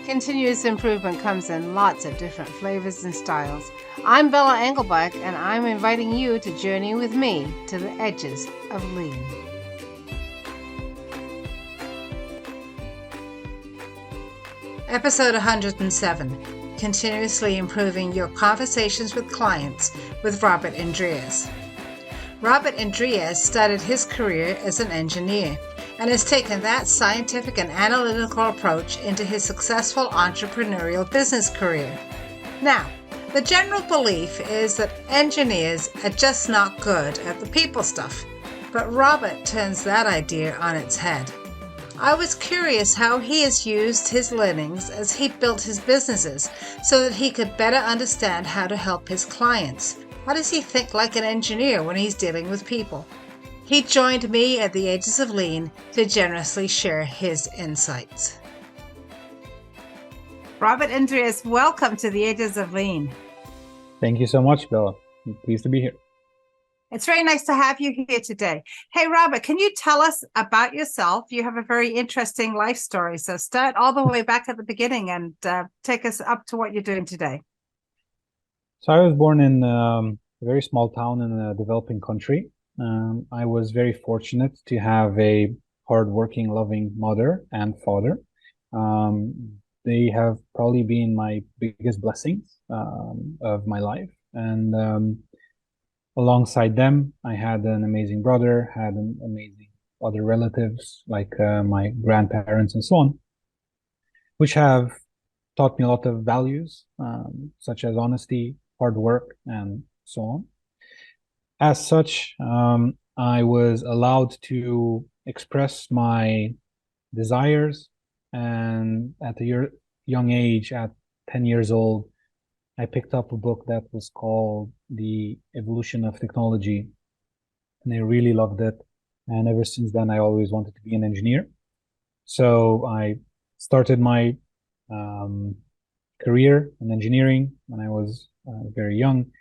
Continuous improvement comes in lots of different flavors and styles. I'm Bella Engelbach, and I'm inviting you to journey with me to the edges of lean. Episode 107, Continuously Improving Your Conversations with Clients with Robert Indries. Robert Indries started his career as an engineer and has taken that scientific and analytical approach into his successful entrepreneurial business career. Now, the general belief is that engineers are just not good at the people stuff, but Robert turns that idea on its head. I was curious how he has used his learnings as he built his businesses so that he could better understand how to help his clients. How does he think like an engineer when he's dealing with people? He joined me at the Edges of Lean to generously share his insights. Robert Indries, welcome to the Edges of Lean. Thank you so much, Bella. I'm pleased to be here. It's very nice to have you here today. Hey, Robert, can you tell us about yourself? You have a very interesting life story. So start all the way back at the beginning and take us up to what you're doing today. So I was born in a very small town in a developing country. I was very fortunate to have a hardworking, loving mother and father. They have probably been my biggest blessings of my life. And alongside them, I had an amazing brother, had an amazing other relatives like my grandparents and so on, which have taught me a lot of values, such as honesty, hard work, and so on. As such, I was allowed to express my desires, and at a young age, at 10 years old, I picked up a book that was called The Evolution of Technology, and I really loved it. And ever since then, I always wanted to be an engineer. So I started my career in engineering when I was very young.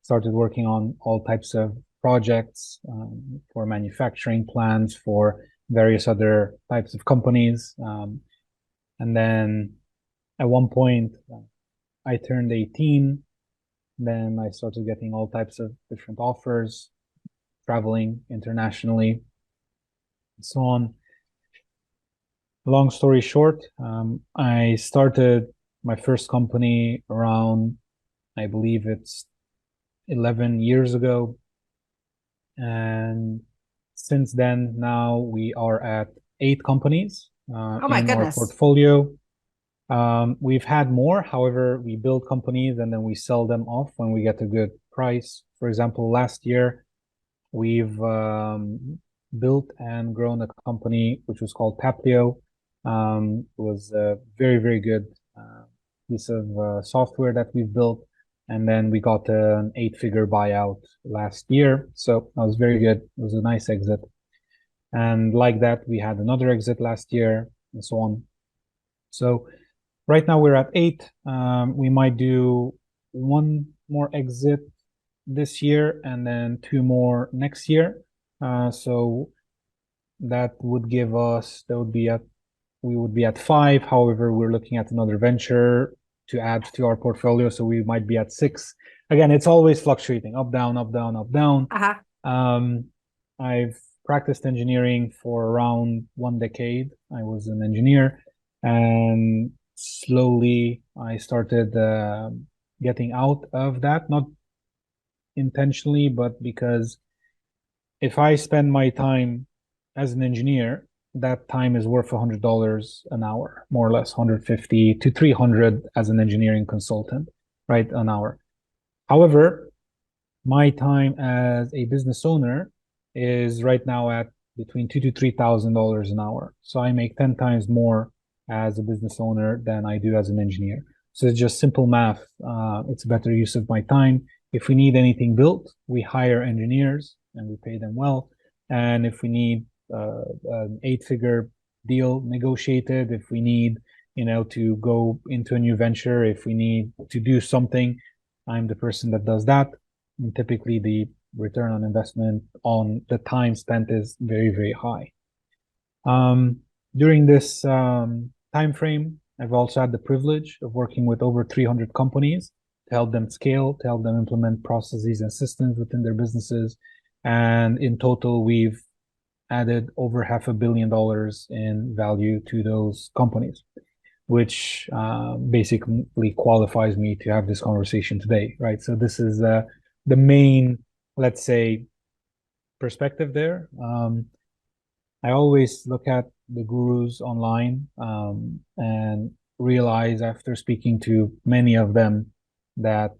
Started working on all types of projects for manufacturing plants, for various other types of companies. And then at one point, I turned 18. Then I started getting all types of different offers, traveling internationally, and so on. Long story short, I started my first company around, I believe it's 11 years ago. And since then, now we are at 8 companies in our portfolio. We've had more, however, we build companies and then we sell them off when we get a good price. For example, last year, we've built and grown a company which was called Taplio. It was a very, very good piece of software that we've built. And then we got an 8-figure buyout last year. So that was very good. It was a nice exit. And like that, we had another exit last year and so on. So right now we're at 8. We might do 1 more exit this year and then 2 more next year. So that would give us, we would be at 5. However, we're looking at another venture to add to our portfolio, so we might be at 6. Again, it's always fluctuating, up, down, up, down, up, down. I've practiced engineering for around 1 decade. I was an engineer, and slowly I started getting out of that, not intentionally, but because if I spend my time as an engineer, that time is worth $100 an hour, more or less 150 to 300 as an engineering consultant, right, an hour. However, my time as a business owner is right now at between $2,000 to $3,000 an hour. So I make 10 times more as a business owner than I do as an engineer. So it's just simple math. It's a better use of my time. If we need anything built, we hire engineers and we pay them well. And if we need an 8-figure deal negotiated, if we need, to go into a new venture, if we need to do something, I'm the person that does that. And typically the return on investment on the time spent is very, very high. During this time frame, I've also had the privilege of working with over 300 companies to help them scale, to help them implement processes and systems within their businesses. And in total, we've added over $500 million in value to those companies, which basically qualifies me to have this conversation today, right? So this is the main, let's say, perspective there. I always look at the gurus online and realize after speaking to many of them that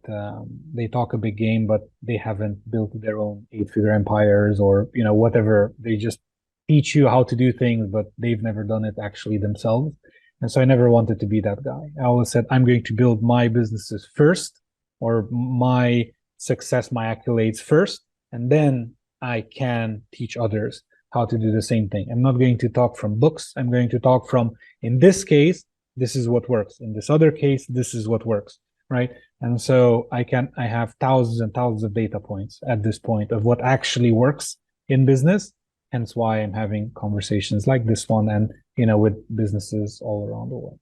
they talk a big game, but they haven't built their own eight-figure empires or whatever. They just teach you how to do things, but they've never done it actually themselves. And so I never wanted to be that guy. I always said, I'm going to build my businesses first, or my success, my accolades first, and then I can teach others how to do the same thing. I'm not going to talk from books. I'm going to talk from, in this case, this is what works. In this other case, this is what works, right? And so I have thousands and thousands of data points at this point of what actually works in business. Hence why I'm having conversations like this one and, with businesses all around the world.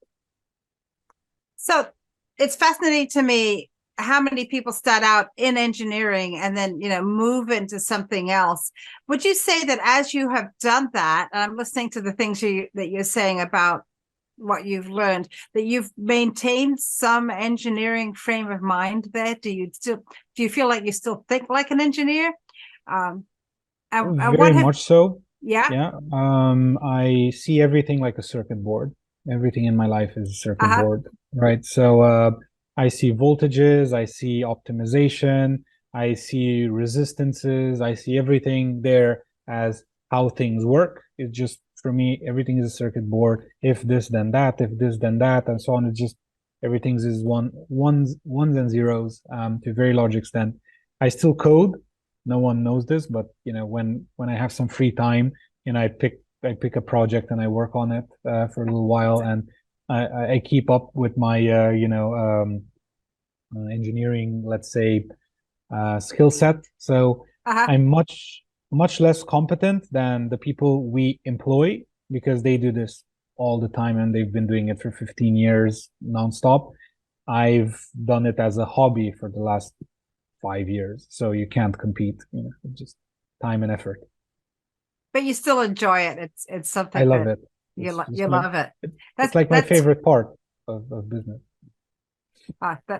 So it's fascinating to me how many people start out in engineering and then, move into something else. Would you say that as you have done that, and I'm listening to the things that you're saying about what you've learned, that you've maintained some engineering frame of mind there? Do you feel like you still think like an engineer? Very much so. Yeah. Yeah. I see everything like a circuit board. Everything in my life is a circuit board, right? So I see voltages, I see optimization, I see resistances, I see everything there as how things work. It's just, for me, everything is a circuit board. If this, then that, if this, then that, and so on. It's just, everything is ones and zeros to a very large extent. I still code. No one knows this, but when I have some free time, I pick a project and I work on it for a little while, and I keep up with my engineering, let's say, skill set. So I'm much less competent than the people we employ, because they do this all the time and they've been doing it for 15 years nonstop. I've done it as a hobby for the last 5 years, so you can't compete. Just time and effort. But you still enjoy it. It's something I love it. You love it. It's like my favorite part of business.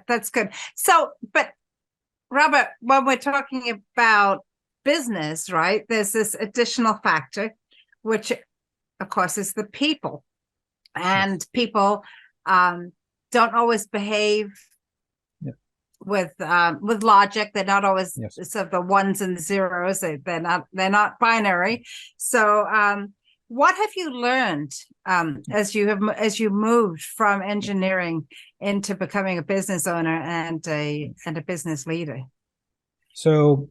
That's good. So, but Robert, when we're talking about business, right, there's this additional factor, which of course is the people, and people don't always behave with logic. They're not always sort of the ones and zeros. They're not binary. So what have you learned as you moved from engineering into becoming a business owner and a business leader? So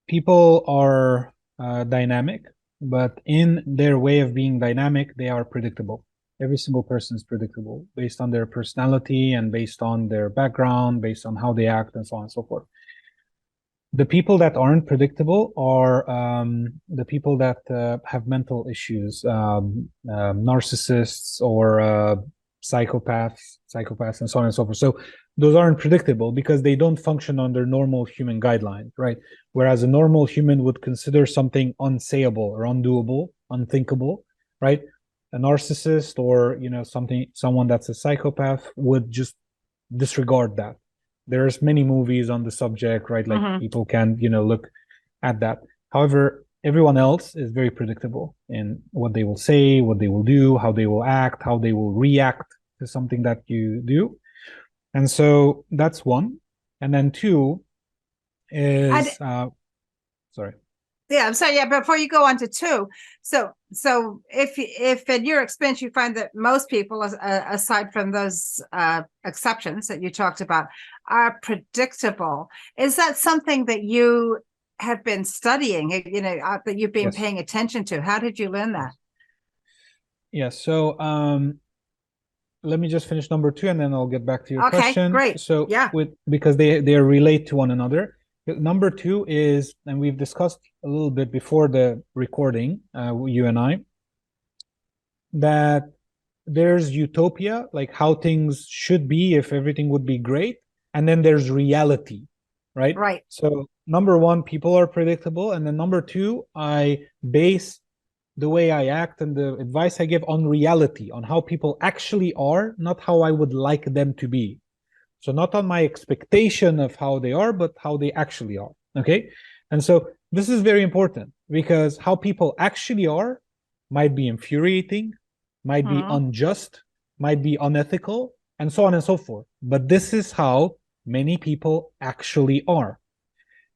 people are dynamic, but in their way of being dynamic, they are predictable. Every single person is predictable based on their personality and based on their background, based on how they act, and so on and so forth. The people that aren't predictable are the people that have mental issues, narcissists or psychopaths, and so on and so forth. So those aren't predictable because they don't function under normal human guidelines, right? Whereas a normal human would consider something unsayable or undoable, unthinkable, right? A narcissist or someone that's a psychopath would just disregard that. There's many movies on the subject, right? Like people can look at that. However, everyone else is very predictable in what they will say, what they will do, how they will act, how they will react to something that you do. And so that's one. And then two is sorry. Yeah, I'm sorry. Yeah, before you go on to two, so if in your experience you find that most people, aside from those exceptions that you talked about, are predictable, is that something that you have been studying? That you've been paying attention to? How did you learn that? Yeah. So let me just finish number two, and then I'll get back to your question. Great. So because they relate to one another. Number two is, and we've discussed a little bit before the recording, you and I, that there's utopia, like how things should be if everything would be great, and then there's reality, right? Right. So number one, people are predictable, and then number two, I base the way I act and the advice I give on reality, on how people actually are, not how I would like them to be. So not on my expectation of how they are, but how they actually are. Okay. And so this is very important because how people actually are might be infuriating, might be unjust, might be unethical, and so on and so forth. But this is how many people actually are.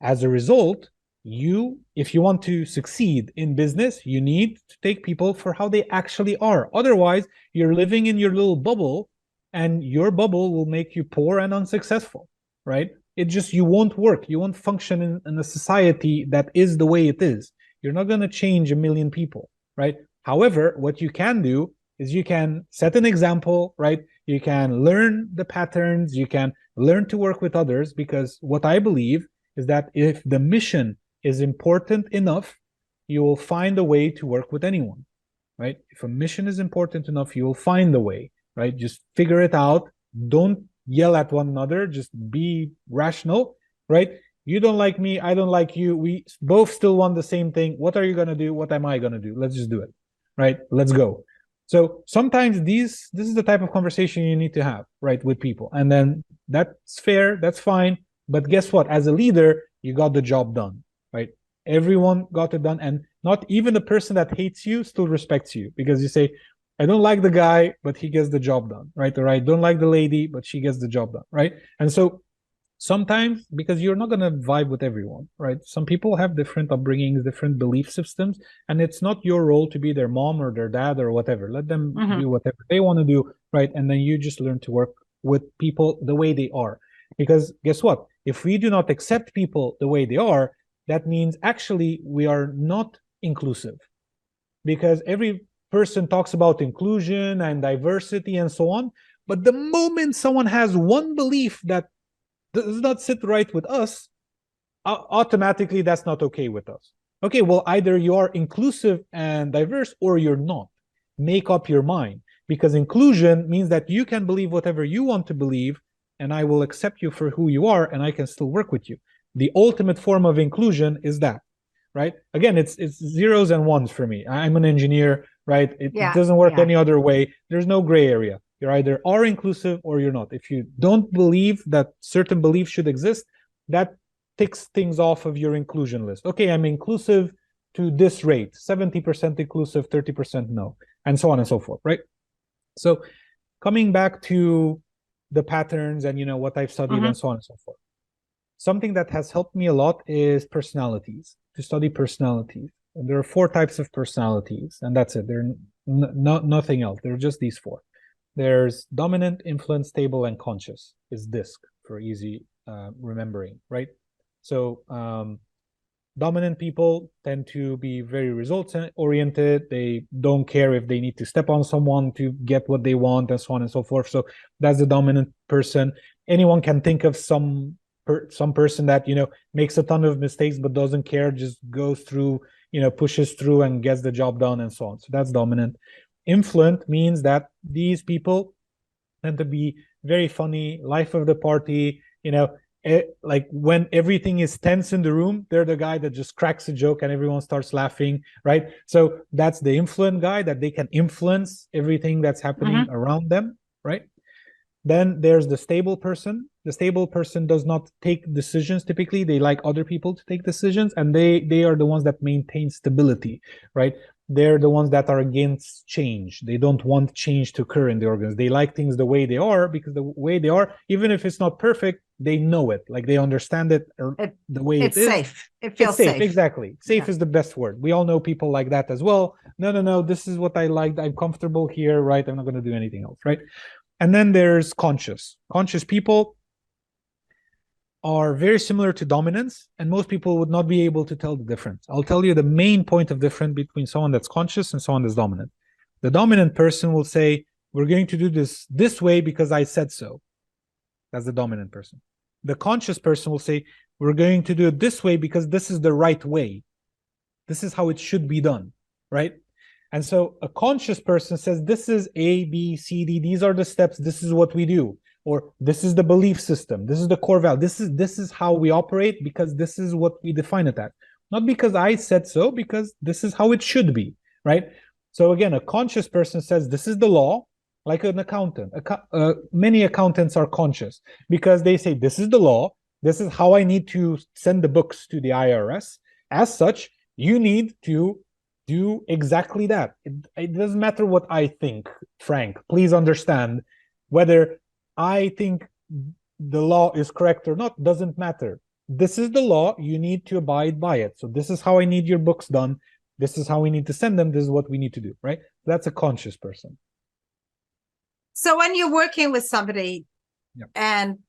As a result, if you want to succeed in business, you need to take people for how they actually are. Otherwise, you're living in your little bubble, and your bubble will make you poor and unsuccessful, right? You won't work. You won't function in a society that is the way it is. You're not going to change a million people, right? However, what you can do is you can set an example, right? You can learn the patterns. You can learn to work with others, because what I believe is that if the mission is important enough, you will find a way to work with anyone, right? If a mission is important enough, you will find a way, right? Just figure it out. Don't yell at one another. Just be rational, right? You don't like me, I don't like you. We both still want the same thing. What are you going to do? What am I going to do? Let's just do it, right? Let's go. So sometimes this is the type of conversation you need to have, right, with people. And then that's fair, that's fine. But guess what? As a leader, you got the job done, right? Everyone got it done. And not even the person that hates you still respects you, because you say, I don't like the guy, but he gets the job done, right? Or I don't like the lady, but she gets the job done, right? And so sometimes, because you're not going to vibe with everyone, right? Some people have different upbringings, different belief systems, and it's not your role to be their mom or their dad or whatever. Let them do whatever they want to do, right? And then you just learn to work with people the way they are. Because guess what? If we do not accept people the way they are, that means actually we are not inclusive. Because every person talks about inclusion and diversity and so on, but the moment someone has one belief that does not sit right with us, automatically that's not okay with us. Okay, well, either you are inclusive and diverse or you're not. Make up your mind, because inclusion means that you can believe whatever you want to believe, and I will accept you for who you are, and I can still work with you. The ultimate form of inclusion is that, right? Again, it's zeros and ones for me. I'm an engineer, right? It doesn't work any other way. There's no gray area. You either are inclusive or you're not. If you don't believe that certain beliefs should exist, that ticks things off of your inclusion list. Okay, I'm inclusive to this rate, 70% inclusive, 30% no, and so on and so forth, right? So coming back to the patterns and what I've studied and so on and so forth. Something that has helped me a lot is personalities, to study personalities. And there are 4 types of personalities, and that's it. They're nothing else. They're just these 4. There's dominant, influence, stable, and conscious. Is DISC for easy remembering, right? So dominant people tend to be very results oriented. They don't care if they need to step on someone to get what they want, and so on and so forth. So that's the dominant person. Anyone can think of some person that makes a ton of mistakes but doesn't care, just goes through, pushes through and gets the job done, and so on. So that's dominant. Influent means that these people tend to be very funny, life of the party, like when everything is tense in the room, they're the guy that just cracks a joke and everyone starts laughing, right? So that's the influent guy, that they can influence everything that's happening around them, right? Then there's the stable person. The stable person does not take decisions typically. They like other people to take decisions, and they are the ones that maintain stability, right? They're the ones that are against change. They don't want change to occur in the organization. They like things the way they are, because the way they are, even if it's not perfect, they know it. Like they understand it the way it is. It's safe. It feels safe. Exactly. Safe is the best word. We all know people like that as well. No, this is what I like. I'm comfortable here, right? I'm not going to do anything else, right? And then there's conscious. Conscious people are very similar to dominance, and most people would not be able to tell the difference. I'll tell you the main point of difference between someone that's conscious and someone that's dominant. The dominant person will say, we're going to do this way because I said so. That's the dominant person. The conscious person will say, we're going to do it this way because this is the right way. This is how it should be done, right? And so a conscious person says, this is A, B, C, D, these are the steps, this is what we do. Or this is the belief system, this is the core value, this is how we operate, because this is what we define it as. Not because I said so, because this is how it should be, right? So again, a conscious person says, this is the law, like an accountant. Many accountants are conscious because they say, this is the law, this is how I need to send the books to the IRS. As such, you need to do exactly that. It doesn't matter what I think, Frank. Please understand, whether I think the law is correct or not doesn't matter. This is the law. You need to abide by it. So this is how I need your books done. This is how we need to send them. This is what we need to do, right? That's a conscious person. So when you're working with somebody, Yep. and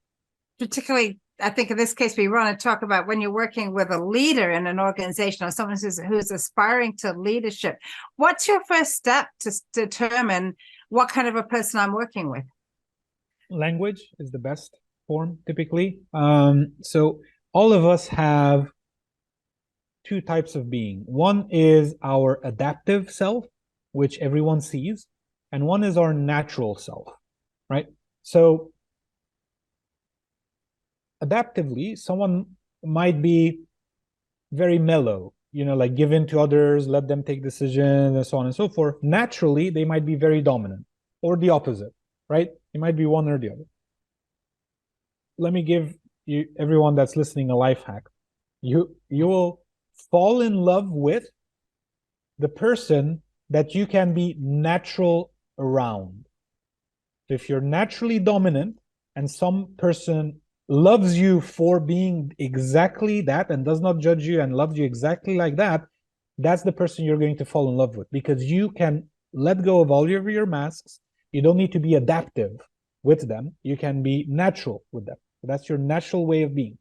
particularly, I think in this case, we want to talk about when you're working with a leader in an organization or someone who's aspiring to leadership, what's your first step to determine what kind of a person I'm working with? Language is the best form, typically. So all of us have two types of being. One is our adaptive self, which everyone sees, and one is our natural self, right? So adaptively, someone might be very mellow, like give in to others, let them take decisions, and so on and so forth. Naturally, they might be very dominant, or the opposite, right? It might be one or the other. Let me give you, everyone that's listening, a life hack. You will fall in love with the person that you can be natural around. So if you're naturally dominant and some person loves you for being exactly that and does not judge you and loves you exactly like that, that's the person you're going to fall in love with, because you can let go of all of your masks. You don't need to be adaptive with them. You can be natural with them. So that's your natural way of being.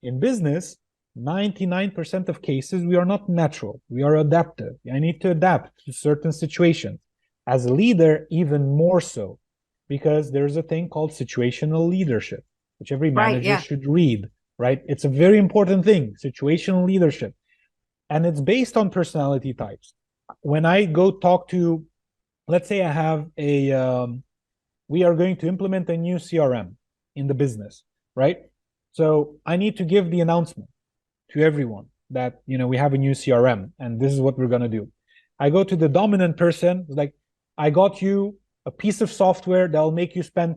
In business, 99% of cases, we are not natural. We are adaptive. I need to adapt to certain situations. As a leader, even more so, because there's a thing called situational leadership, which every manager should read, right? It's a very important thing, situational leadership. And it's based on personality types. When I go talk to, let's say I have we are going to implement a new CRM in the business, right? So I need to give the announcement to everyone that, we have a new CRM and this is what we're going to do. I go to the dominant person, like, I got you a piece of software that'll make you spend,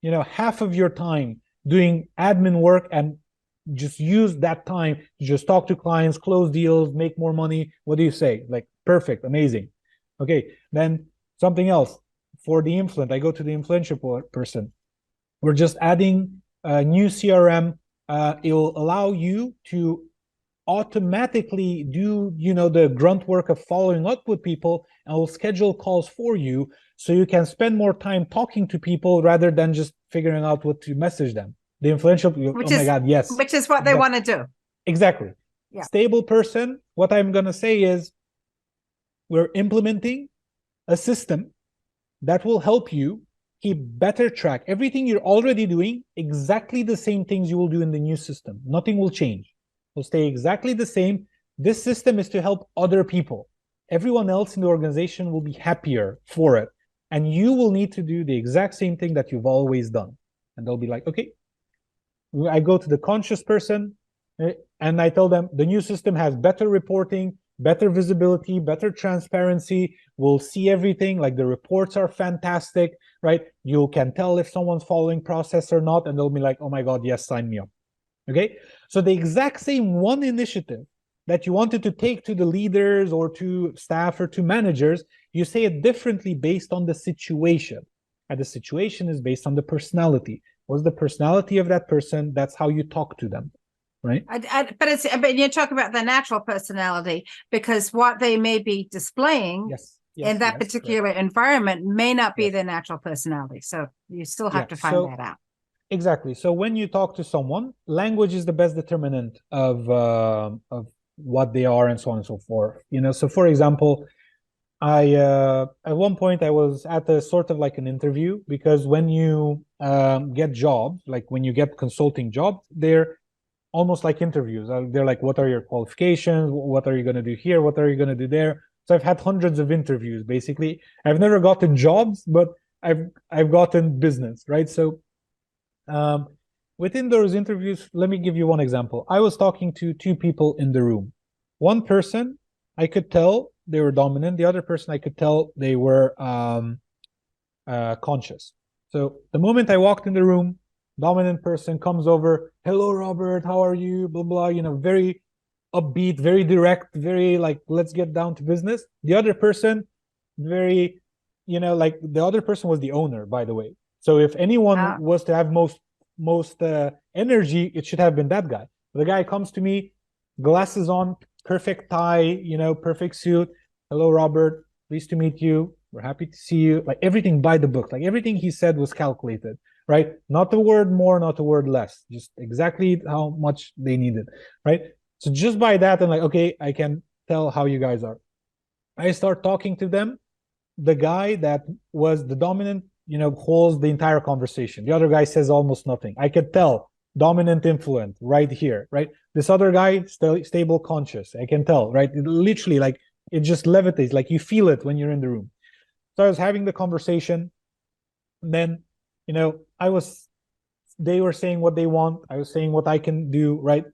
half of your time doing admin work and just use that time to just talk to clients, close deals, make more money. What do you say? Like, perfect, amazing. Okay, then something else. For the influent, I go to the influential person. We're just adding a new CRM. It will allow you to automatically do, the grunt work of following up with people, and will schedule calls for you so you can spend more time talking to people rather than just figuring out what to message them. The influential, my God, yes. Which is what they want to do. Exactly. Yeah. Stable person, what I'm going to say is, we're implementing a system that will help you keep better track. Everything you're already doing, exactly the same things you will do in the new system. Nothing will change. Will stay exactly the same. This system is to help other people. Everyone else in the organization will be happier for it. And you will need to do the exact same thing that you've always done. And they'll be like, okay. I go to the conscious person and I tell them the new system has better reporting, better visibility, better transparency. We'll see everything. Like, the reports are fantastic, right? You can tell if someone's following process or not. And they'll be like, oh my God, yes, sign me up. Okay. So the exact same one initiative that you wanted to take to the leaders or to staff or to managers, you say it differently based on the situation. And the situation is based on the personality. What's the personality of that person? That's how you talk to them, right? But you talk about the natural personality, because what they may be displaying in that particular environment may not be their natural personality. So you still have to find that out. Exactly. So when you talk to someone, language is the best determinant of what they are and so on and so forth. So for example, I at one point I was at a sort of like an interview, because when you get jobs, like when you get consulting jobs, they're almost like interviews. They're like, what are your qualifications? What are you going to do here? What are you going to do there? So I've had hundreds of interviews, basically. I've never gotten jobs, but I've gotten business, right? So within those interviews, let me give you one example. I was talking to two people in the room. One person, I could tell they were dominant. The other person, I could tell they were conscious. So the moment I walked in the room, dominant person comes over, hello, Robert, how are you? Blah, blah, very upbeat, very direct, very like, let's get down to business. The other person, very, like the other person was the owner, by the way. So if anyone was to have most energy, it should have been that guy. The guy comes to me, glasses on, perfect tie, perfect suit. Hello, Robert, pleased to meet you. We're happy to see you. Like everything by the book, like everything he said was calculated, right? Not a word more, not a word less, just exactly how much they needed, right? So just by that, I'm like, okay, I can tell how you guys are. I start talking to them. The guy that was the dominant, holds the entire conversation. The other guy says almost nothing. I could tell dominant influence right here, right? This other guy, stable conscious. I can tell, right? It literally, like, it just levitates. Like you feel it when you're in the room. So I was having the conversation. And then, they were saying what they want. I was saying what I can do, right?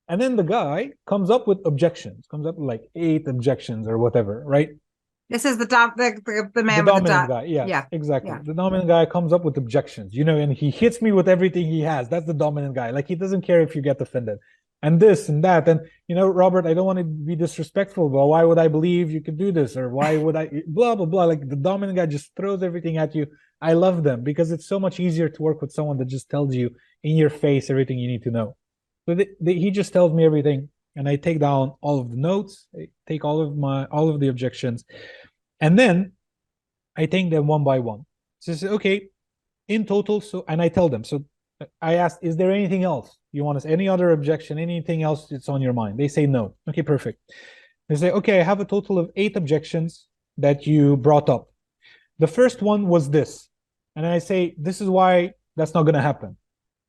And then the guy comes up with objections, comes up with like 8 objections or whatever, right? This is the man the with the dominant guy. Yes, yeah, exactly. Yeah. The dominant guy comes up with objections, and he hits me with everything he has. That's the dominant guy. Like he doesn't care if you get offended. And this and that. And Robert, I don't want to be disrespectful, but why would I believe you could do this? Or why would I blah blah blah? Like the dominant guy just throws everything at you. I love them because it's so much easier to work with someone that just tells you in your face everything you need to know. So he just tells me everything, and I take down all of the notes, I take all of the objections, and then I take them one by one. So I say, okay, in total, and I tell them. So I asked, is there anything else you want us? Any other objection? Anything else that's on your mind? They say no. Okay, perfect. They say, okay, I have a total of 8 objections that you brought up. The first one was this, and I say, this is why that's not going to happen.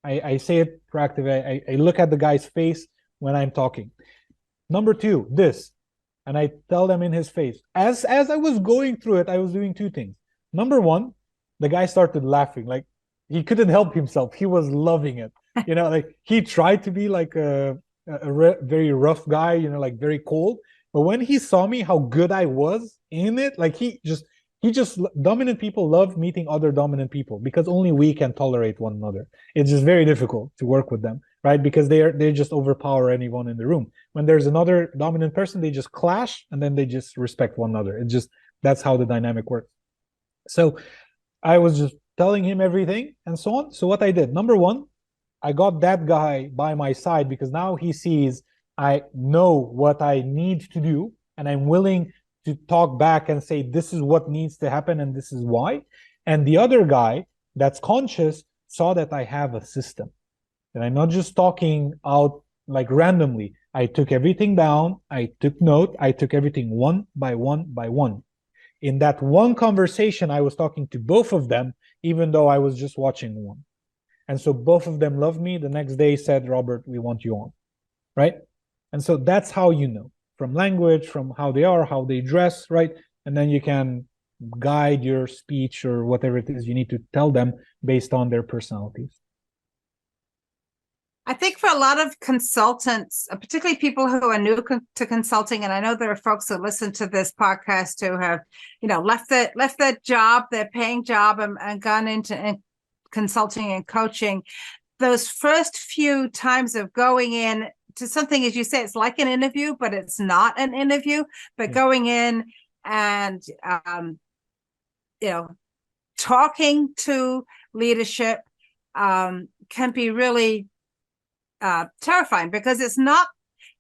I say it proactively. I look at the guy's face when I'm talking. Number 2, this. And I tell them in his face. As I was going through it, I was doing 2 things. Number 1, the guy started laughing. Like he couldn't help himself. He was loving it. Like he tried to be like a very rough guy, like very cold. But when he saw me, how good I was in it, like he just dominant people love meeting other dominant people because only we can tolerate one another. It's just very difficult to work with them, right? Because they just overpower anyone in the room. When there's another dominant person, they just clash and then they just respect one another. That's how the dynamic works. So I was just telling him everything and so on. So what I did, number 1, I got that guy by my side because now he sees I know what I need to do and I'm willing to talk back and say, this is what needs to happen and this is why. And the other guy that's conscious saw that I have a system. And I'm not just talking out like randomly. I took everything down. I took note. I took everything one by one by one. In that one conversation, I was talking to both of them, even though I was just watching one. And so both of them loved me. The next day said, Robert, we want you on, right? And so that's how you know. From language, from how they are, how they dress, right? And then you can guide your speech or whatever it is you need to tell them based on their personalities. I think for a lot of consultants, particularly people who are new to consulting, and I know there are folks who listen to this podcast who have, left their job, their paying job, and gone into consulting and coaching. Those first few times of going in to something, as you say, it's like an interview, but it's not an interview. But going in and talking to leadership can be really terrifying because it's not,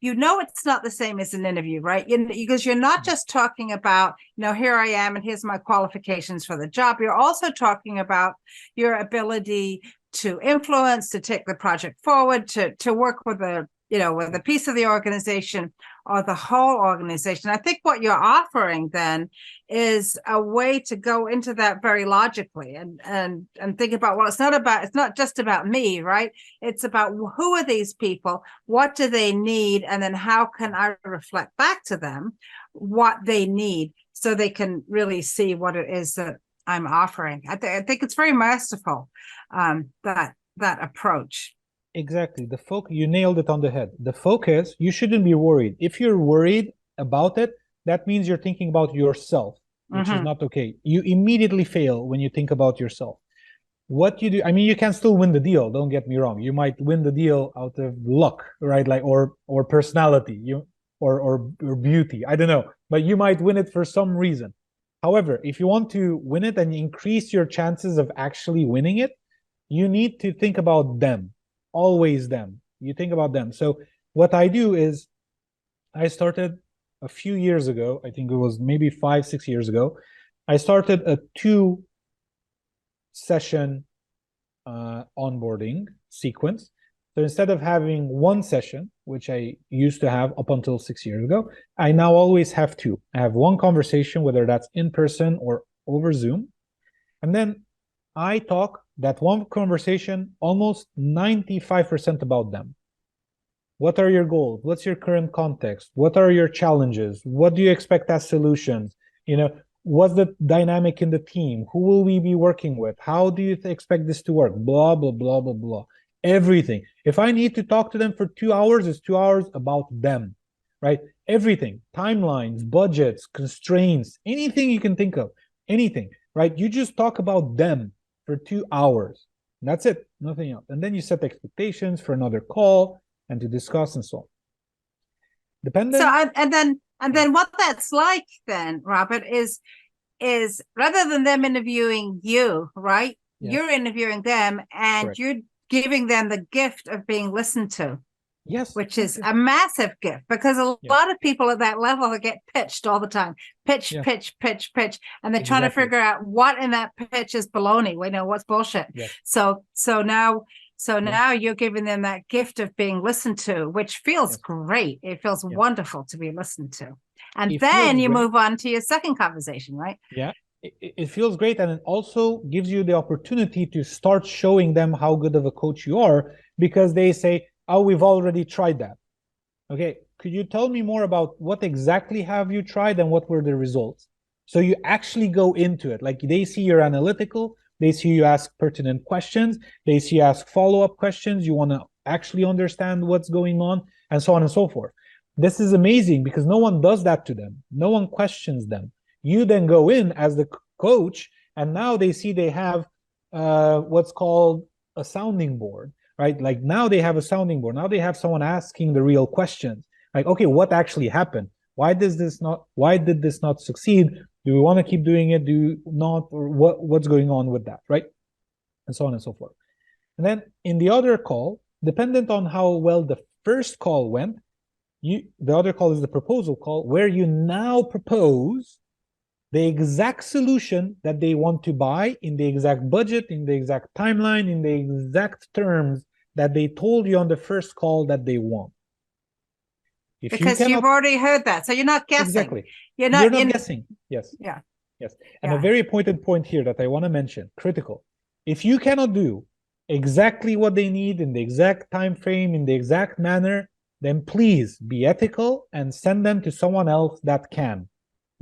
it's not the same as an interview, right? Because you're not just talking about, here I am and here's my qualifications for the job. You're also talking about your ability to influence, to take the project forward, to work with a whether a piece of the organization or the whole organization. I think what you're offering then is a way to go into that very logically and think about, well, it's not just about me, right? It's about who are these people, what do they need, and then how can I reflect back to them what they need so they can really see what it is that I'm offering. I think it's very merciful, that approach. Exactly. You nailed it on the head. The focus, you shouldn't be worried. If you're worried about it, that means you're thinking about yourself, which is not okay. You immediately fail when you think about yourself. What you do, I mean, you can still win the deal. Don't get me wrong. You might win the deal out of luck, right? Like, or personality, or beauty. I don't know, but you might win it for some reason. However, if you want to win it and increase your chances of actually winning it, you need to think about them. Always them. You think about them. So what I do is, I started a few years ago, I think it was maybe 5-6 years ago, I started a 2-session onboarding sequence. So instead of having 1 session, which I used to have up until 6 years ago, I now always have 2. I have 1 conversation, whether that's in person or over Zoom. And then I talk that 1 conversation almost 95% about them. What are your goals? What's your current context? What are your challenges? What do you expect as solutions? What's the dynamic in the team? Who will we be working with? How do you expect this to work? Blah, blah, blah, blah, blah. Everything. If I need to talk to them for 2 hours, it's 2 hours about them, right? Everything. Timelines, budgets, constraints, anything you can think of, anything, right? You just talk about them for 2 hours. That's it, nothing else. And then you set expectations for another call and to discuss and so on. Dependent. So and then what that's like then, Robert, is rather than them interviewing you, right? Yeah. You're interviewing them, and correct, you're giving them the gift of being listened to. Yes. Which is a massive gift, because a lot of people at that level get pitched all the time. Pitch. And they're trying to figure out what in that pitch is baloney. We know what's bullshit. Yes. So now you're giving them that gift of being listened to, which feels great. It feels wonderful to be listened to. And then you move on to your second conversation, right? Yeah. It feels great. And it also gives you the opportunity to start showing them how good of a coach you are, because they say, oh, we've already tried that. Okay, could you tell me more about what exactly have you tried and what were the results? So you actually go into it. Like, they see you're analytical, they see you ask pertinent questions, they see you ask follow-up questions, you want to actually understand what's going on, and so on and so forth. This is amazing because no one does that to them. No one questions them. You then go in as the coach, and now they see they have what's called a sounding board. Right? Like, now they have a sounding board. Now they have someone asking the real questions. Like, okay, what actually happened? Why did this not succeed? Do we want to keep doing it? Do you not? Or what's going on with that? Right? And so on and so forth. And then in the other call, dependent on how well the first call went, the other call is the proposal call, where you now propose the exact solution that they want to buy in the exact budget, in the exact timeline, in the exact terms that they told you on the first call that they want. Because you've already heard that, so you're not guessing. Exactly. You're not guessing. Yes. Yeah. Yes. And a very important point here that I want to mention, critical. If you cannot do exactly what they need in the exact time frame, in the exact manner, then please be ethical and send them to someone else that can.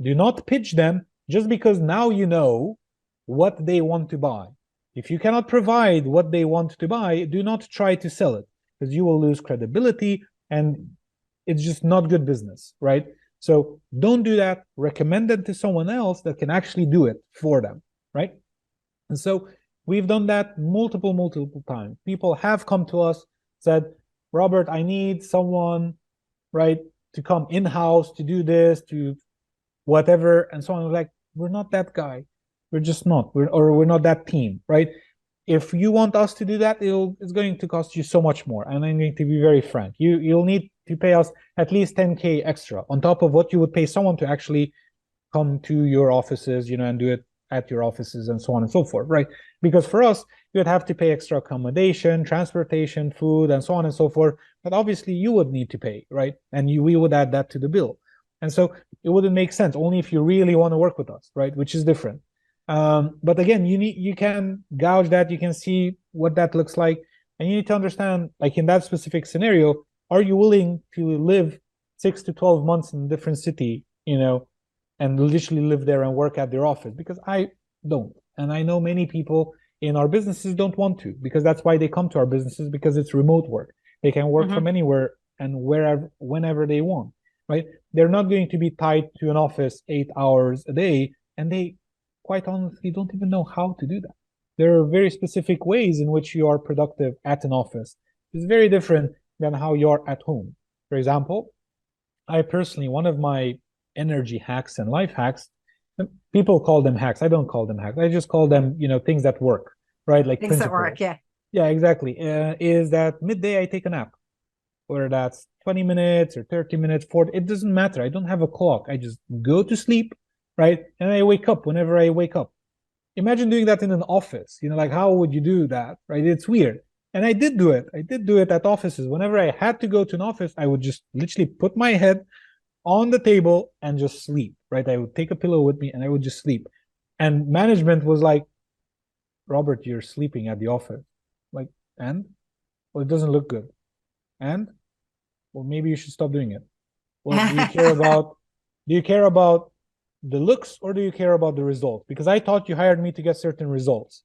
Do not pitch them just because now you know what they want to buy. If you cannot provide what they want to buy, do not try to sell it, because you will lose credibility and it's just not good business, right? So don't do that. Recommend it to someone else that can actually do it for them, right? And so we've done that multiple times. People have come to us, said, Robert, I need someone, right, to come in-house to do this, to whatever, and so on. Like, we're not that guy. We're just not. We're not that team, right? If you want us to do that, it's going to cost you so much more. And I'm going to be very frank. You'll need to pay us at least 10K extra on top of what you would pay someone to actually come to your offices, and do it at your offices and so on and so forth, right? Because for us, you would have to pay extra accommodation, transportation, food, and so on and so forth. But obviously, you would need to pay, right? And we would add that to the bill. And so it wouldn't make sense only if you really want to work with us, right? Which is different. But again, you can gauge that, you can see what that looks like, and you need to understand, like in that specific scenario, are you willing to live 6 to 12 months in a different city, and literally live there and work at their office? Because I don't, and I know many people in our businesses don't want to, because that's why they come to our businesses, because it's remote work. They can work from anywhere and wherever, whenever they want, right? They're not going to be tied to an office 8 hours a day, and they quite honestly don't even know how to do that. There are very specific ways in which you are productive at an office. It's very different than how you're at home. For example, I personally, one of my energy hacks and life hacks, people call them hacks. I don't call them hacks. I just call them, things that work, right? Like things principles. that work, yeah. Yeah, exactly. Is that midday I take a nap, whether that's 20 minutes or 30 minutes, 40, it doesn't matter. I don't have a clock. I just go to sleep, right? And I wake up whenever I wake up. Imagine doing that in an office. Like how would you do that, right? It's weird. And I did do it. I did do it at offices. Whenever I had to go to an office, I would just literally put my head on the table and just sleep, right? I would take a pillow with me and I would just sleep. And management was like, Robert, you're sleeping at the office. Like, and? Well, it doesn't look good. And? Well, maybe you should stop doing it. Well, do you care about the looks, or do you care about the results? Because I thought you hired me to get certain results.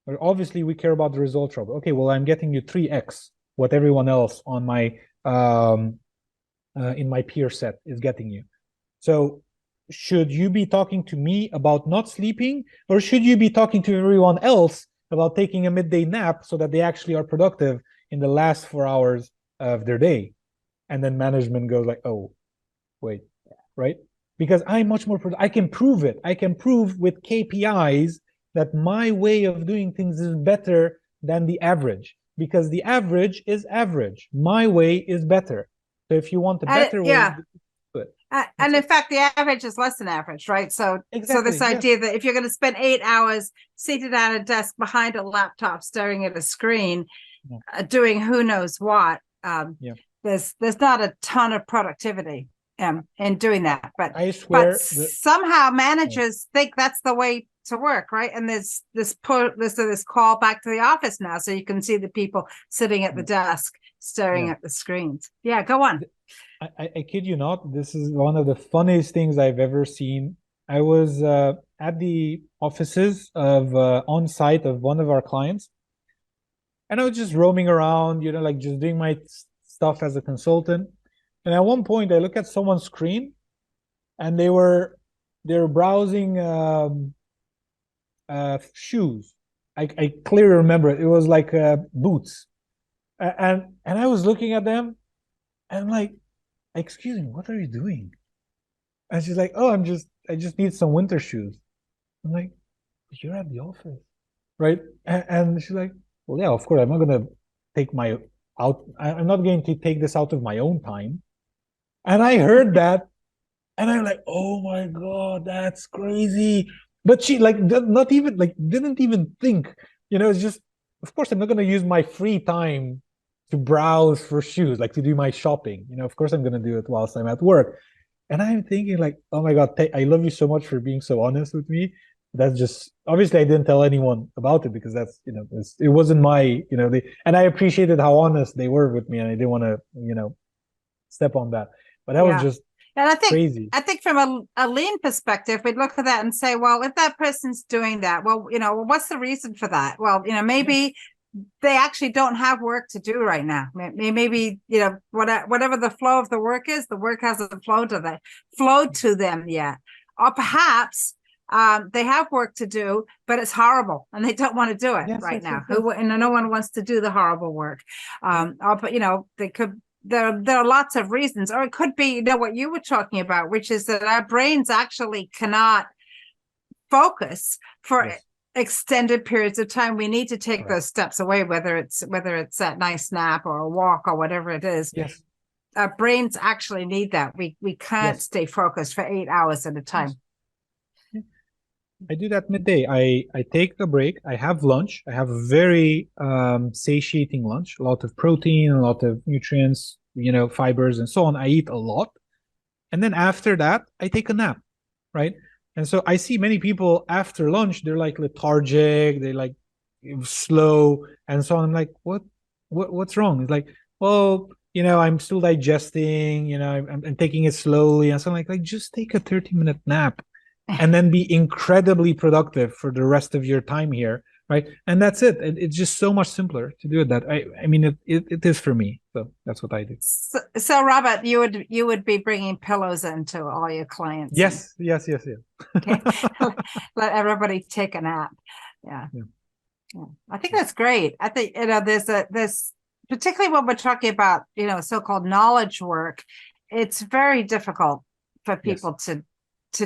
But obviously we care about the results, Robert. Okay, well, I'm getting you 3x what everyone else on my in my peer set is getting you. So should you be talking to me about not sleeping, or should you be talking to everyone else about taking a midday nap so that they actually are productive in the last 4 hours of their day? And then management goes like, oh, wait, right? Because I'm much more I can prove it. I can prove with KPIs that my way of doing things is better than the average, because the average is average. My way is better. So if you want a better way, do it. And in fact, the average is less than average, right? So, exactly, this idea that if you're going to spend 8 hours seated at a desk behind a laptop, staring at a screen, doing who knows what, there's not a ton of productivity in doing that. But I swear, but somehow managers think that's the way to work, right? And there's this call back to the office now, so you can see the people sitting at the desk staring at the screens. Yeah, go on. I kid you not, this is one of the funniest things I've ever seen. I was at the offices of on site of one of our clients, and I was just roaming around, like just doing my stuff as a consultant. And at one point I look at someone's screen, and they're browsing shoes. I clearly remember it. It was like boots, and I was looking at them, and I'm like, excuse me, what are you doing? And she's like, oh, I just need some winter shoes. I'm like, but you're at the office, right? And she's like, well, yeah, of course, I'm not gonna I'm not going to take this out of my own time. And I heard that, and I'm like, oh my God, that's crazy. But she not even didn't even think, it's just, of course, I'm not gonna use my free time to browse for shoes, like to do my shopping. Of course I'm gonna do it whilst I'm at work. And I'm thinking like, oh my God, I love you so much for being so honest with me. That's just, obviously I didn't tell anyone about it, because that's, it wasn't my, and I appreciated how honest they were with me, and I didn't want to, step on that. But that was just crazy. I think from a lean perspective, we'd look at that and say, well, if that person's doing that, well, what's the reason for that? Well, maybe they actually don't have work to do right now. Maybe, whatever the flow of the work is, the work hasn't flowed to them yet. Or perhaps they have work to do, but it's horrible and they don't want to do it now. And no one wants to do the horrible work. But, they could. There are lots of reasons, or it could be, what you were talking about, which is that our brains actually cannot focus for extended periods of time. We need to take those steps away, whether it's that nice nap or a walk or whatever it is. Yes. Our brains actually need that. We can't stay focused for 8 hours at a time. I do that midday. I take a break. I have lunch. I have a very satiating lunch, a lot of protein, a lot of nutrients, fibers and so on. I eat a lot. And then after that, I take a nap, right? And so I see many people after lunch, they're like lethargic, they like slow and so on. I'm like, what's wrong? It's like, well, I'm still digesting, I'm taking it slowly. And so I'm like just take a 30-minute nap and then be incredibly productive for the rest of your time here, right? And that's it. It's just so much simpler to do it that I mean it is for me. So that's what I do. So Robert, you would be bringing pillows into all your clients. Yes. Okay. Let everybody take a nap. Yeah. I think that's great. I think there's particularly when we're talking about so-called knowledge work, it's very difficult for people to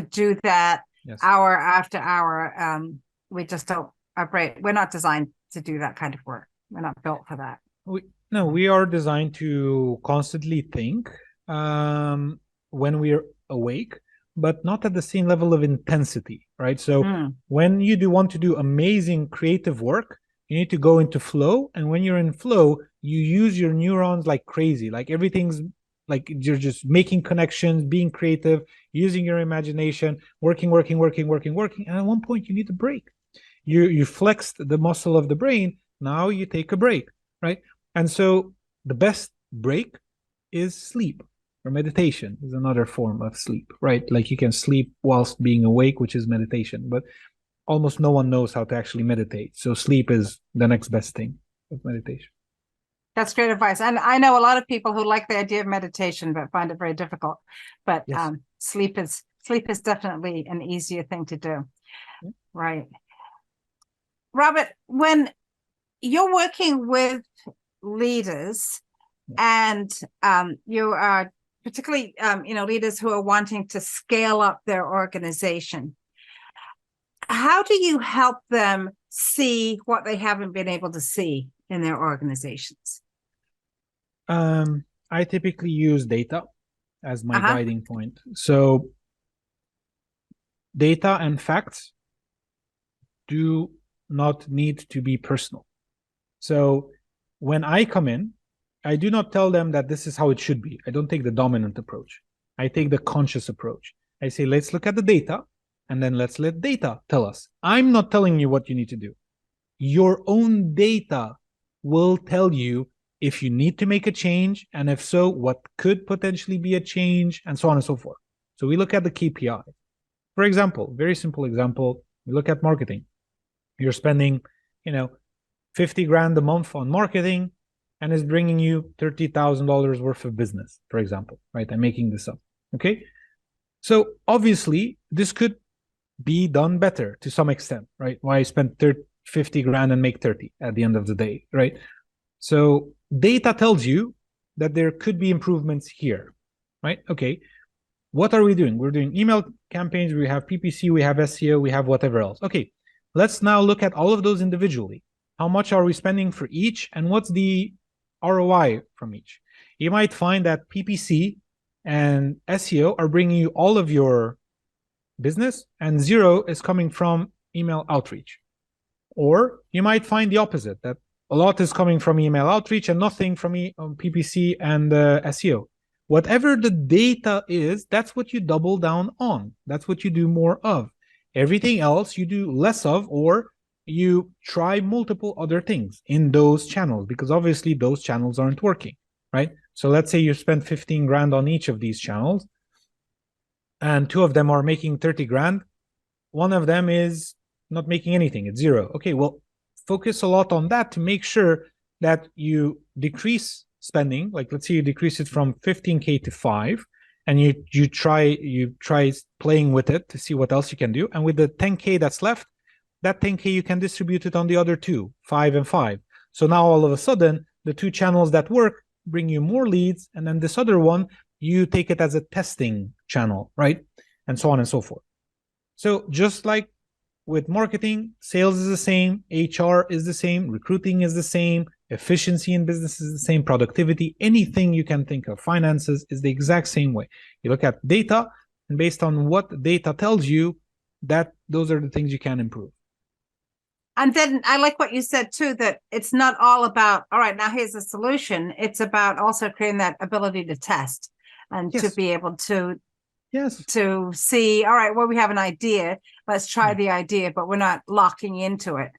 do that hour after hour. We just don't operate. We're not designed to do that kind of work. We're not built for that. We are designed to constantly think when we're awake, but not at the same level of intensity, right? So when you want to do amazing creative work, you need to go into flow. And when you're in flow, you use your neurons like crazy. Like everything's like you're just making connections, being creative, using your imagination, working. And at one point you need a break. You flexed the muscle of the brain. Now you take a break, right? And so the best break is sleep, or meditation is another form of sleep, right? Like you can sleep whilst being awake, which is meditation, but almost no one knows how to actually meditate. So sleep is the next best thing of meditation. That's great advice. And I know a lot of people who like the idea of meditation, but find it very difficult. But sleep is definitely an easier thing to do. Right. Robert, when you're working with leaders and you are particularly, leaders who are wanting to scale up their organization, how do you help them see what they haven't been able to see in their organizations? I typically use data as my guiding point. So data and facts do not need to be personal. So when I come in, I do not tell them that this is how it should be. I don't take the dominant approach. I take the conscious approach. I say, let's look at the data and then let's let data tell us. I'm not telling you what you need to do. Your own data will tell you if you need to make a change, and if so, what could potentially be a change, and so on and so forth. So we look at the KPI. For example, very simple example, we look at marketing. You're spending, 50 grand a month on marketing, and it's bringing you $30,000 worth of business, for example, right? I'm making this up, okay? So obviously, this could be done better to some extent, right? Why spend 50 grand and make 30 at the end of the day, right? So data tells you that there could be improvements here, right? Okay, what are we doing? We're doing email campaigns, we have PPC, we have SEO, we have whatever else. Okay, let's now look at all of those individually. How much are we spending for each, and what's the ROI from each? You might find that PPC and SEO are bringing you all of your business, and zero is coming from email outreach. Or you might find the opposite, that a lot is coming from email outreach and nothing from PPC and SEO. Whatever the data is, that's what you double down on. That's what you do more of. Everything else you do less of, or you try multiple other things in those channels, because obviously those channels aren't working, right? So let's say you spend 15 grand on each of these channels and two of them are making 30 grand. One of them is not making anything, it's zero. Okay, well, focus a lot on that to make sure that you decrease spending. Like let's say you decrease it from 15K to 5, and you try playing with it to see what else you can do. And with the 10K that's left, that 10K you can distribute it on the other two, 5 and 5. So now all of a sudden, the two channels that work bring you more leads, and then this other one, you take it as a testing channel, right? And so on and so forth. So just like with marketing, sales is the same, HR is the same, recruiting is the same, efficiency in business is the same, productivity, anything you can think of, finances is the exact same way. You look at data, and based on what data tells you, those are the things you can improve. And then I like what you said too, that it's not all about, all right, now here's a solution. It's about also creating that ability to test and to be able to see, all right, well, we have an idea. Let's try the idea, but we're not locking into it,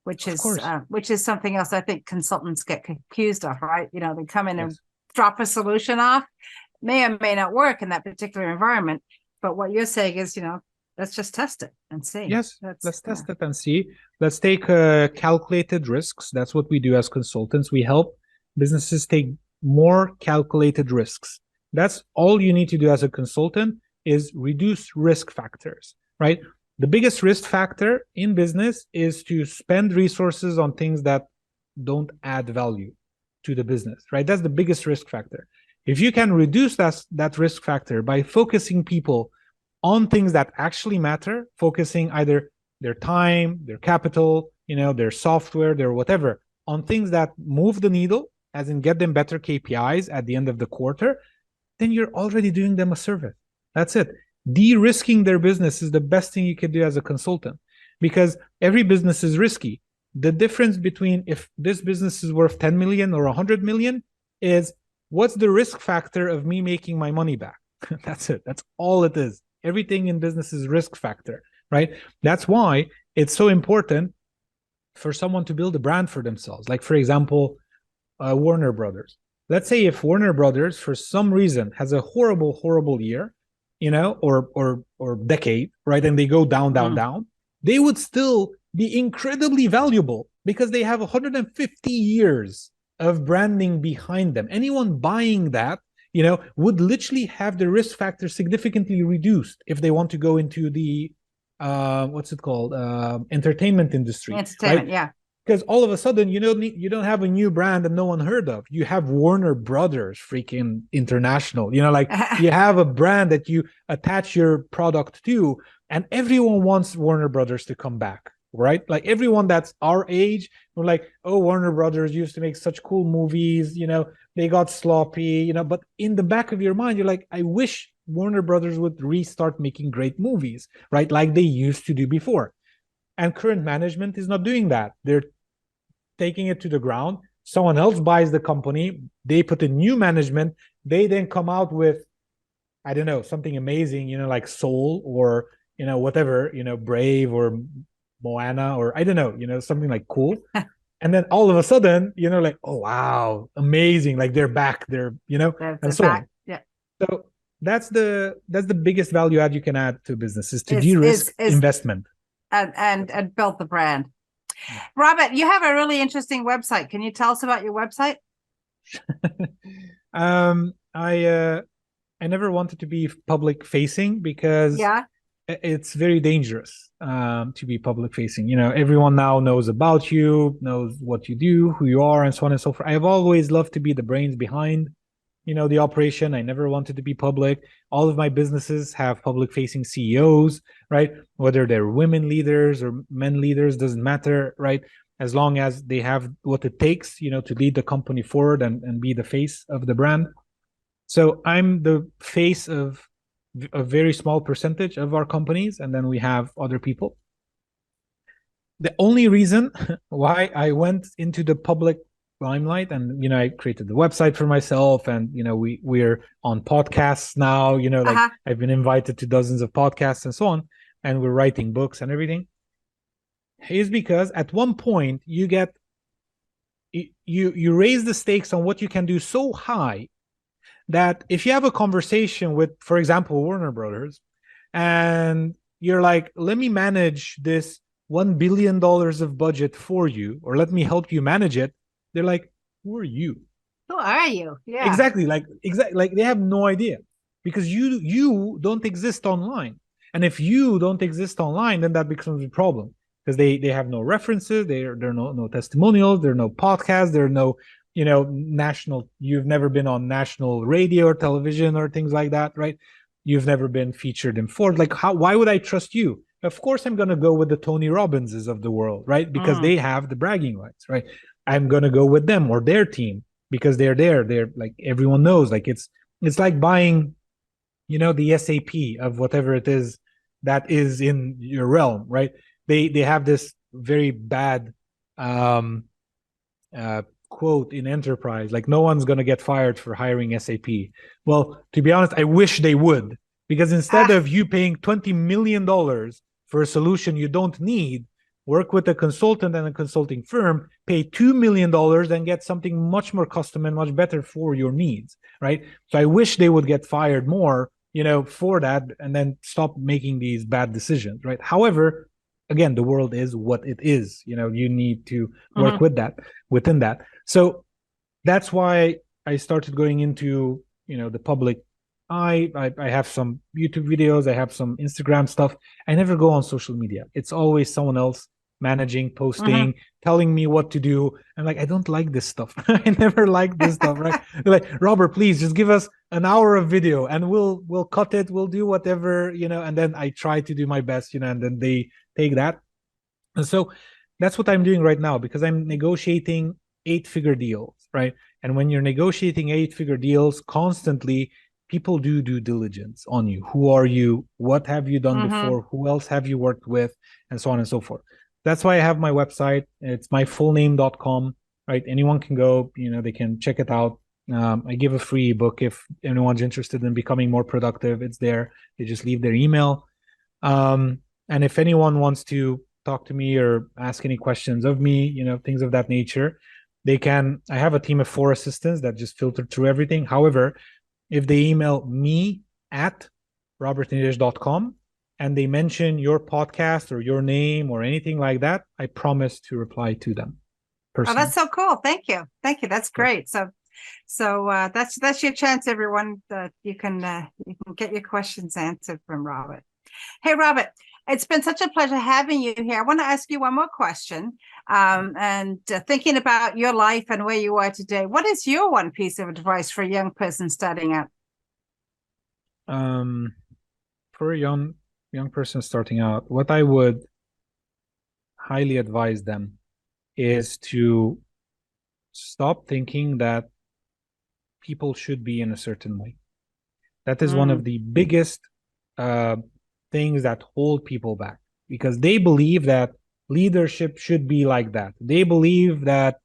which is something else I think consultants get accused of, right? You know, they come in and drop a solution off, may or may not work in that particular environment. But what you're saying is, you know, let's just test it and see. Yes, let's test it and see. Let's take calculated risks. That's what we do as consultants. We help businesses take more calculated risks. That's all you need to do as a consultant, is reduce risk factors, right? The biggest risk factor in business is to spend resources on things that don't add value to the business, right? That's the biggest risk factor. If you can reduce that risk factor by focusing people on things that actually matter, focusing either their time, their capital, you know, their software, their whatever, on things that move the needle, as in get them better KPIs at the end of the quarter, then you're already doing them a service. That's it. De-risking their business is the best thing you could do as a consultant, because every business is risky. The difference between if this business is worth 10 million or 100 million is what's the risk factor of me making my money back? That's it. That's all it is. Everything in business is risk factor, right? That's why it's so important for someone to build a brand for themselves. Like, for example, Warner Brothers. Let's say if Warner Brothers, for some reason, has a horrible year, you know, or decade, right? And they go down, they would still be incredibly valuable because they have 150 years of branding behind them. Anyone buying that, you know, would literally have the risk factor significantly reduced if they want to go into the entertainment industry. Entertainment, right? Yeah. Because all of a sudden you don't have a new brand that no one heard of. You have Warner Brothers freaking International. You know, like you have a brand that you attach your product to, and everyone wants Warner Brothers to come back. Right? Like everyone that's our age, we're like, oh, Warner Brothers used to make such cool movies, you know, they got sloppy, you know, but in the back of your mind, you're like, I wish Warner Brothers would restart making great movies, right? Like they used to do before. And current management is not doing that. They're taking it to the ground. Someone else buys the company. They put in new management. They then come out with, I don't know, something amazing, you know, like Soul or, you know, whatever, you know, Brave or Moana or I don't know, you know, something like cool. And then all of a sudden, you know, like, oh, wow, amazing. Like they're back, they're, you know, and so on. Yeah. So that's the biggest value add you can add to businesses, to de-risk investment. And build the brand. Robert, you have a really interesting website. Can you tell us about your website? I never wanted to be public facing because it's very dangerous to be public facing. You know, everyone now knows about you, knows what you do, who you are, and so on and so forth. I've always loved to be the brains behind, you know, the operation. I never wanted to be public. All of my businesses have public facing CEOs, right? Whether they're women leaders or men leaders, doesn't matter, right? As long as they have what it takes, you know, to lead the company forward and be the face of the brand. So I'm the face of a very small percentage of our companies, and then we have other people. The only reason why I went into the public limelight, and you know, I created the website for myself, and you know, we're on podcasts now, you know, like I've been invited to dozens of podcasts and so on, and we're writing books and everything, is because at one point you raise the stakes on what you can do so high that if you have a conversation with, for example, Warner Brothers, and you're like, let me manage this $1 billion of budget for you, or let me help you manage it, they're like, who are you? Who are you? Yeah. Exactly. Like they have no idea, because you don't exist online. And if you don't exist online, then that becomes a problem, because they have no references, there are no testimonials, there are no podcasts, there are no, you know, you've never been on national radio or television or things like that, right? You've never been featured in Ford. Like, why would I trust you? Of course, I'm going to go with the Tony Robbinses of the world, right? Because they have the bragging rights, right? I'm going to go with them or their team because they're there. They're like, everyone knows, like it's like buying, you know, the SAP of whatever it is, that is in your realm, right? They have this very bad quote in enterprise, like no one's going to get fired for hiring SAP. Well, to be honest, I wish they would, because instead of you paying $20 million for a solution you don't need, work with a consultant and a consulting firm, pay $2 million and get something much more custom and much better for your needs, right? So I wish they would get fired more, for that, and then stop making these bad decisions, right? However, again, the world is what it is. You need to work within that. So that's why I started going into, the public. I have some YouTube videos, I have some Instagram stuff. I never go on social media. It's always someone else managing, posting, telling me what to do. I'm like, I don't like this stuff. I never like this stuff, right? They're like, Robert, please just give us an hour of video and we'll cut it, we'll do whatever, and then I try to do my best, and then they take that. And so that's what I'm doing right now, because I'm negotiating 8-figure deals, right? And when you're negotiating 8-figure deals constantly, people do due diligence on you. Who are you? What have you done before? Who else have you worked with? And so on and so forth. That's why I have my website. It's myfullname.com, right? Anyone can go, they can check it out. I give a free ebook if anyone's interested in becoming more productive. It's there. They just leave their email. And if anyone wants to talk to me or ask any questions of me, things of that nature, they can. I have a team of 4 assistants that just filter through everything. However, if they email me at robertindries.com and they mention your podcast or your name or anything like that, I promise to reply to them personally. Oh, that's so cool. Thank you. That's great. So that's your chance, everyone. You can get your questions answered from Robert. Hey, Robert, it's been such a pleasure having you here. I want to ask you one more question. Thinking about your life and where you are today, what is your one piece of advice for a young person starting out? For a young person starting out, what I would highly advise them is to stop thinking that people should be in a certain way. That is one of the biggest things that hold people back, because they believe that leadership should be like that. They believe that,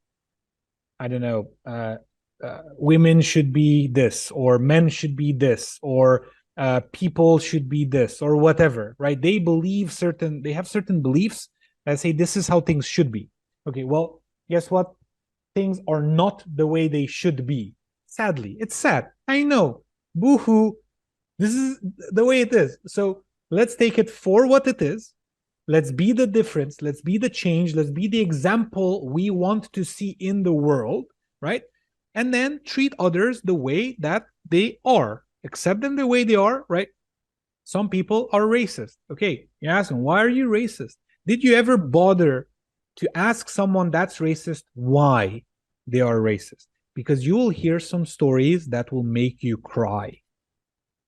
I don't know, women should be this, or men should be this, or people should be this, or whatever, right? They have certain beliefs that say this is how things should be. Okay, well, guess what? Things are not the way they should be. Sadly, it's sad. I know. Boo-hoo. This is the way it is. So let's take it for what it is. Let's be the difference. Let's be the change. Let's be the example we want to see in the world, right? And then treat others the way that they are. Accept them the way they are, right? Some people are racist. Okay, you ask them, why are you racist? Did you ever bother to ask someone that's racist why they are racist? Because you will hear some stories that will make you cry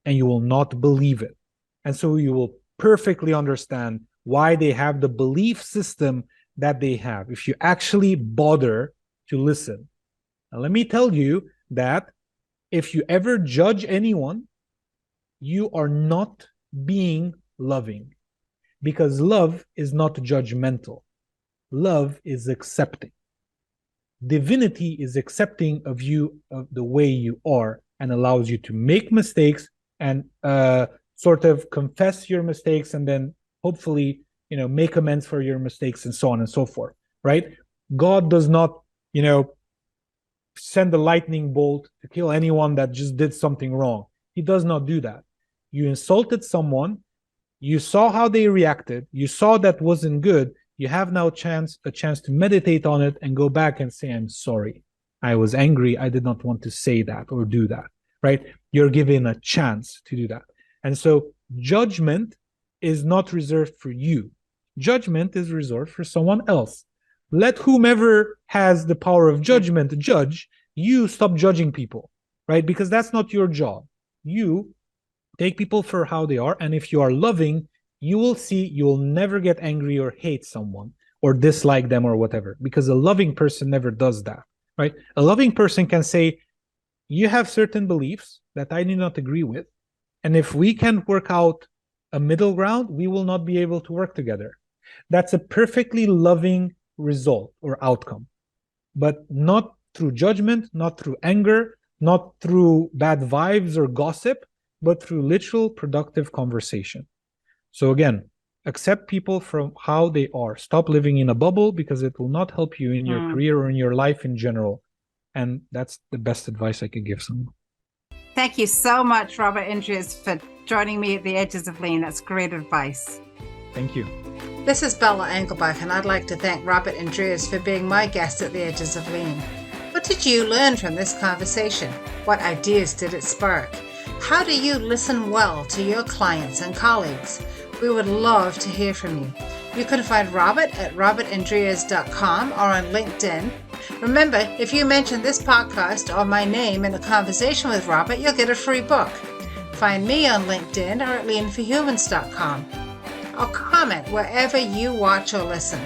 and you will not believe it. And so you will perfectly understand why they have the belief system that they have if you actually bother to listen. Now, let me tell you that if you ever judge anyone, you are not being loving, because love is not judgmental. Love is accepting. Divinity is accepting of you, of the way you are, and allows you to make mistakes and sort of confess your mistakes, and then hopefully, make amends for your mistakes, and so on and so forth, right? God does not, send a lightning bolt to kill anyone that just did something wrong. He does not do that. You insulted someone, you saw how they reacted, you saw that wasn't good, you have now a chance to meditate on it and go back and say, I'm sorry. I was angry. I did not want to say that or do that, right? You're given a chance to do that. And so judgment is not reserved for you. Judgment is reserved for someone else. Let whomever has the power of judgment judge. You stop judging people, right? Because that's not your job. You take people for how they are. And if you are loving, you will see you will never get angry or hate someone or dislike them or whatever, because a loving person never does that, right? A loving person can say, you have certain beliefs that I do not agree with. And if we can work out a middle ground, we will not be able to work together. That's a perfectly loving result or outcome, but not through judgment, not through anger, not through bad vibes or gossip, but through literal productive conversation. So again, accept people from how they are. Stop living in a bubble because it will not help you in your career or in your life in general. And that's the best advice I could give someone. Thank you so much, Robert Indries, for joining me at the Edges of Lean. That's great advice. Thank you. This is Bella Engelbach, and I'd like to thank Robert Indries for being my guest at the Edges of Lean. What did you learn from this conversation? What ideas did it spark? How do you listen well to your clients and colleagues? We would love to hear from you. You can find Robert at robertandreas.com or on LinkedIn. Remember, if you mention this podcast or my name in a conversation with Robert, you'll get a free book. Find me on LinkedIn or at leanforhumans.com. Or comment wherever you watch or listen.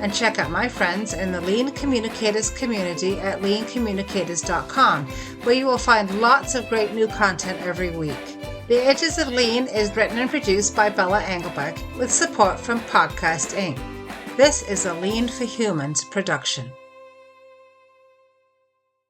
And check out my friends in the Lean Communicators community at leancommunicators.com, where you will find lots of great new content every week. The Edges of Lean is written and produced by Bella Engelbach with support from Podcast Inc. This is a Lean for Humans production.